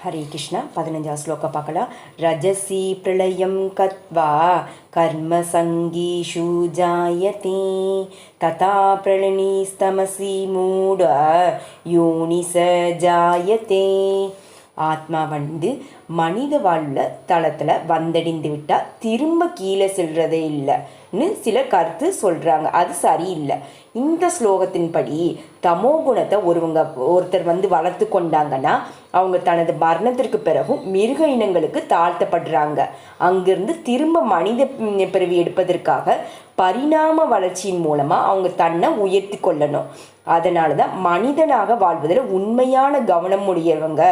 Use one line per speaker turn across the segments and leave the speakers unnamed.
ஹரே கிருஷ்ணா. 15வது ஸ்லோகம் பார்க்கலாம். ரஜசி பிரளயம் கத்வா கர்ம சங்கீஷு ஜாயதே ததா பிரளனிஸ்தமசி மூட யோனிச ஜாயதே. ஆத்மா மனித வாழ்ல தளத்தில் வந்தடைந்து விட்டால் திரும்ப கீழே செல்றதே இல்லைன்னு சில கருத்து சொல்கிறாங்க. அது சரியில்லை. இந்த ஸ்லோகத்தின்படி தமோ குணத்தை ஒருத்தர் வளர்த்து கொண்டாங்கன்னா அவங்க தனது மரணத்திற்கு பிறகும் மிருக இனங்களுக்கு தாழ்த்தப்படுறாங்க. அங்கிருந்து திரும்ப மனித பிறவி எடுப்பதற்காக பரிணாம வளர்ச்சியின் மூலமாக அவங்க தன்னை உயர்த்தி கொள்ளணும். அதனால தான் மனிதனாக வாழ்வதில் உண்மையான கவனம் உடையவங்க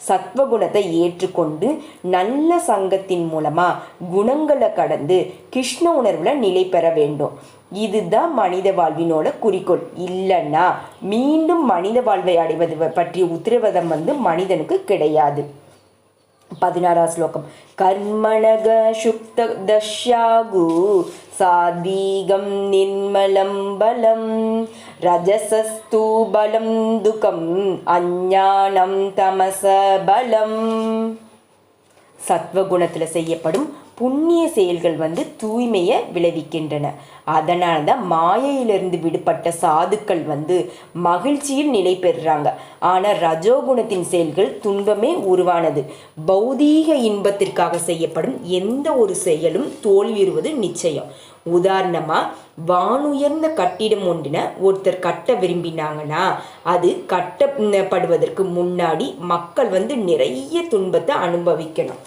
சத்வகுணத்தை ஏற்றுக்கொண்டு நல்ல சங்கத்தின் மூலமாக குணங்களை கடந்து கிருஷ்ண உணர்வில் நிலை பெற வேண்டும். இதுதான் மனித வாழ்வினோட குறிக்கோள். இல்லைன்னா மீண்டும் மனித வாழ்வை அடைவது பற்றிய உத்தரவாதம் மனிதனுக்கு கிடையாது. 16வது ஸ்லோகம். கர்மணக சுக்த தஷ்யாகு சாத்வீகம் நிர்மலம் பலம் ரஜசஸ்து பலம் துக்கம் அஞ்ஞானம் தமச பலம். சத்வகுணத்தில் செய்யப்படும் புண்ணிய செயல்கள் தூய்மையை விளைவிக்கின்றன. அதனால தான் மாயையிலிருந்து விடுபட்ட சாதுக்கள் மகிழ்ச்சியில் நிலை பெறுறாங்க. ஆனால் ரஜோகுணத்தின் செயல்கள் துன்பமே உருவானது. பௌதீக இன்பத்திற்காக செய்யப்படும் எந்த ஒரு செயலும் தோல்வியுறுவது நிச்சயம். உதாரணமாக, வானுயர்ந்த கட்டிடம் ஒன்றின ஒருத்தர் கட்ட விரும்பினாங்கன்னா அது கட்டப்படுவதற்கு முன்னாடி மக்கள் நிறைய துன்பத்தை அனுபவிக்கணும்.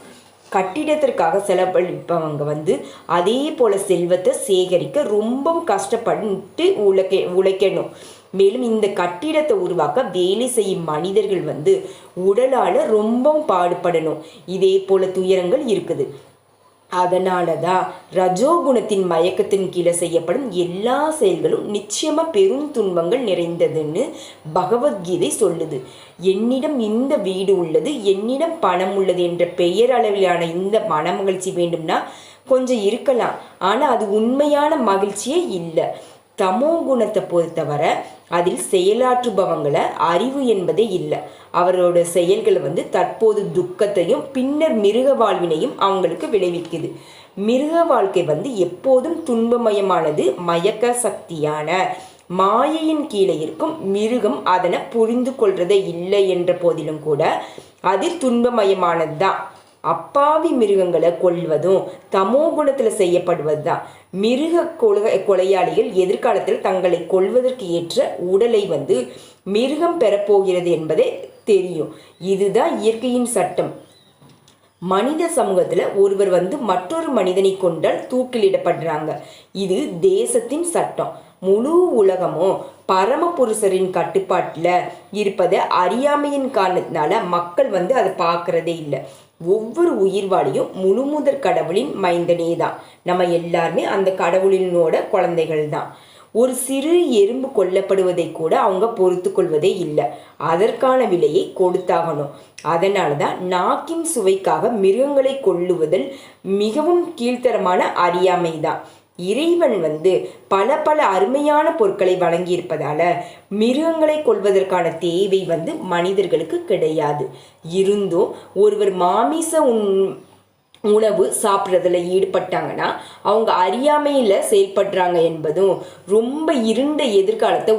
கட்டிடத்திற்காக செலவழிப்பவங்க அதே போல் செல்வத்தை சேகரிக்க ரொம்ப கஷ்டப்பட்டு உழைக்கணும். மேலும் இந்த கட்டிடத்தை உருவாக்க வேலை செய்யும் மனிதர்கள் உடலால் ரொம்ப பாடுபடணும். இதே போல துயரங்கள் இருக்குது. அதனால தான் ரஜோகுணத்தின் மயக்கத்தின் கீழே செய்யப்படும் எல்லா செயல்களும் நிச்சயமாக பெரும் துன்பங்கள் நிறைந்ததுன்னு பகவத்கீதை சொல்லுது. என்னிடம் இந்த வீடு உள்ளது, என்னிடம் பணம் உள்ளது என்ற பெயர் அளவிலான இந்த மன மகிழ்ச்சி வேண்டும்னா கொஞ்சம் இருக்கலாம். ஆனால் அது உண்மையான மகிழ்ச்சியே இல்லை. தமோ குணத்தை பொறுத்தவரை அதில் செயலாற்றுபவங்களை அறிவு என்பதே இல்லை. அவரோட செயல்கள் தற்போது துக்கத்தையும் பின்னர் மிருக வாழ்வினையும் அவங்களுக்கு விளைவிக்குது. மிருக வாழ்க்கை எப்போதும் துன்பமயமானது. மயக்க சக்தியான மாயையின் கீழே இருக்கும் மிருகம் அதனை புரிந்து கொள்றதே இல்லை என்ற போதிலும் கூட அது துன்பமயமானது தான். அப்பாவி மிருகங்களை கொல்வதும் தமோ குணத்தில் செய்யப்படுவது தான். மிருக கொலையாளிகள் எதிர்காலத்தில் தங்களை கொல்வதற்கு ஏற்ற உடலை மிருகம் பெறப்போகிறது என்பதே தெரியும். இதுதான் இயற்கையின் சட்டம். மனித சமூகத்தில் ஒருவர் மற்றொரு மனிதனை கொண்டால் தூக்கிலிடப்படுறாங்க. இது தேசத்தின் சட்டம். முழு உலகமும் பரமபுருஷரின் கட்டுப்பாட்டில் இருப்பதை அறியாமையின் காரணத்தினால மக்கள் அதை பார்க்கறதே இல்லை. ஒவ்வொரு உயிர்வாளியும் முழுமுதற் கடவுளின் மைந்தனே தான். நம்ம எல்லாருமே அந்த கடவுளினோட குழந்தைகள் தான். ஒரு சிறு எறும்பு கொல்லப்படுவதை கூட அவங்க பொறுத்து கொள்வதே இல்லை. அதற்கான விலையை கொடுத்தாகணும். அதனால தான் நாக்கின் சுவைக்காக மிருகங்களை கொல்லுவதில் மிகவும் கீழ்த்தரமான அறியாமை தான். இறைவன் பல பல அருமையான பொருட்களை வழங்கியிருப்பதால மிருகங்களை கொள்வதற்கான தேவை மனிதர்களுக்கு கிடையாது. இருந்தும் ஒருவர் மாமிச உணவு சாப்பிட்றதுல ஈடுபட்டாங்கன்னா அவங்க அறியாமையில் செயல்படுறாங்க என்பதும் ரொம்ப இருண்ட எதிர்காலத்தை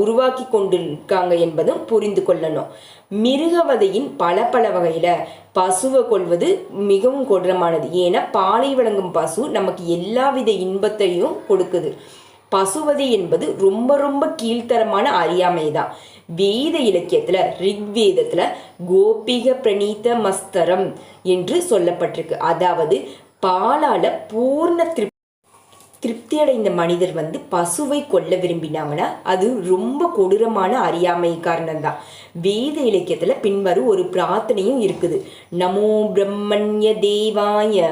உருவாக்கி கொண்டிருக்காங்க என்பதும் புரிந்து கொள்ளணும். மிருகவதையின் பல பல வகையில் பசுவை கொள்வது மிகவும் கொடூரமானது. ஏன்னா பாலை வழங்கும் பசு நமக்கு எல்லாவித இன்பத்தையும் கொடுக்குது. பசுவதை என்பது ரொம்ப ரொம்ப கீழ்த்தரமான அறியாமை தான். வேத இலக்கியத்தில் ரிக்வேதத்தில் கோபிக பிரணீத மஸ்தரம் என்று சொல்லப்பட்டிருக்கு. அதாவது பாலால பூர்ண திருப்தி அடைந்த மனிதர் பசுவை கொல்ல விரும்பினாங்கன்னா அது ரொம்ப கொடூரமான அறியாமை காரணம்தான். வேத இலக்கியத்தில் பின்வரும் ஒரு பிரார்த்தனையும் இருக்குது. நமோ பிரம்மண்ய தேவாய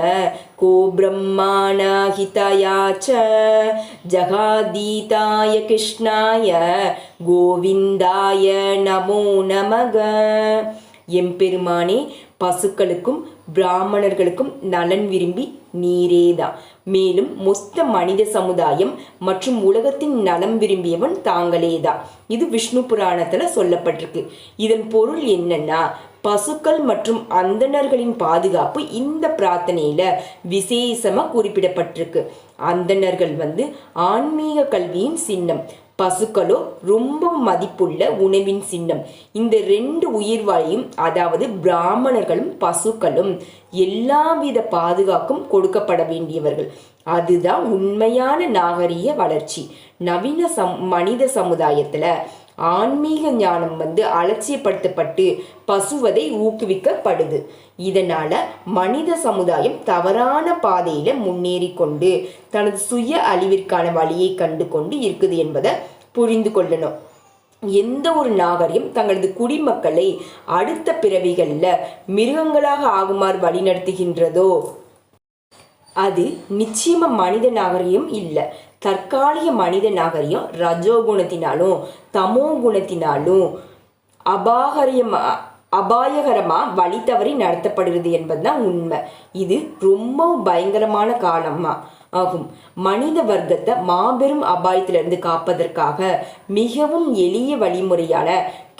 கோ பிரம்மாணஹிதாயாச்ச ஜகாதீதாய கிருஷ்ணாய கோவிந்தாய நமோ நமக. எம்பெருமானே, பசுக்களுக்கும் பிராமணர்களுக்கும் நலன் விரும்பி நீரேதான். மேலும் மொத்த மனித சமுதாயம் மற்றும் உலகத்தின் நலம் விரும்பியவன் தாங்களேதான். இது விஷ்ணு புராணத்துல சொல்லப்பட்டிருக்கு. இதன் பொருள் என்னன்னா, பசுக்கள் மற்றும் அந்தணர்களின் பாதுகாப்பு இந்த பிரார்த்தனையில விசேஷமா குறிப்பிடப்பட்டிருக்கு. அந்தணர்கள் வந்து ஆன்மீக கல்வியின் சின்னம், பசுக்களோ ரொம்ப மதிப்புள்ள உணவின் சின்னம். இந்த 2 உயிர்வாயும், அதாவது பிராமணர்களும் பசுக்களும் எல்லாவித பாதுகாக்கும் கொடுக்கப்பட வேண்டியவர்கள். அதுதான் உண்மையான நாகரிக வளர்ச்சி. நவீன மனித சமுதாயத்துல ஆன்மீக ஞானம் வந்து அலட்சியப்படுத்தப்பட்டு பசுவதை ஊக்குவிக்கப்படுது. இதனால மனித சமுதாயம் தவறான பாதையில முன்னேறி கொண்டு தனது சுய அழிவிற்கான வழியை கண்டு கொண்டு இருக்குது என்பதை புரிந்து கொள்ளணும். எந்த ஒரு நாகரிகம் தங்களது குடிமக்களை அடுத்த பிறவிகளில் மிருகங்களாக ஆகுமாறு வழிநடத்துகின்றதோ அது நிச்சயமா மனித நாகரிகம் இல்லை. தற்காலிக மனித நாகரிகம் ரஜோகுணத்தினாலும் தமோ குணத்தினாலும் அபாயகரமா வழி தவறி நடத்தப்படுகிறது என்பதுதான் உண்மை. இது ரொம்ப பயங்கரமான காலமா ஆகும். மனித வர்க்கத்தை மாபெரும் அபாயத்திலிருந்து காப்பதற்காக மிகவும் எளிய வழிமுறையான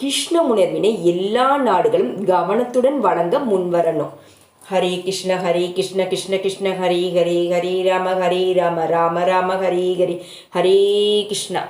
கிருஷ்ண உணர்வினை எல்லா நாடுகளும் கவனத்துடன் வழங்க முன்வரணும். ஹரே கிருஷ்ண கிருஷ்ண கிருஷ்ண ஹரே ஹரே ராம ராம ஹரே ஹரே ஹரே கிருஷ்ணா.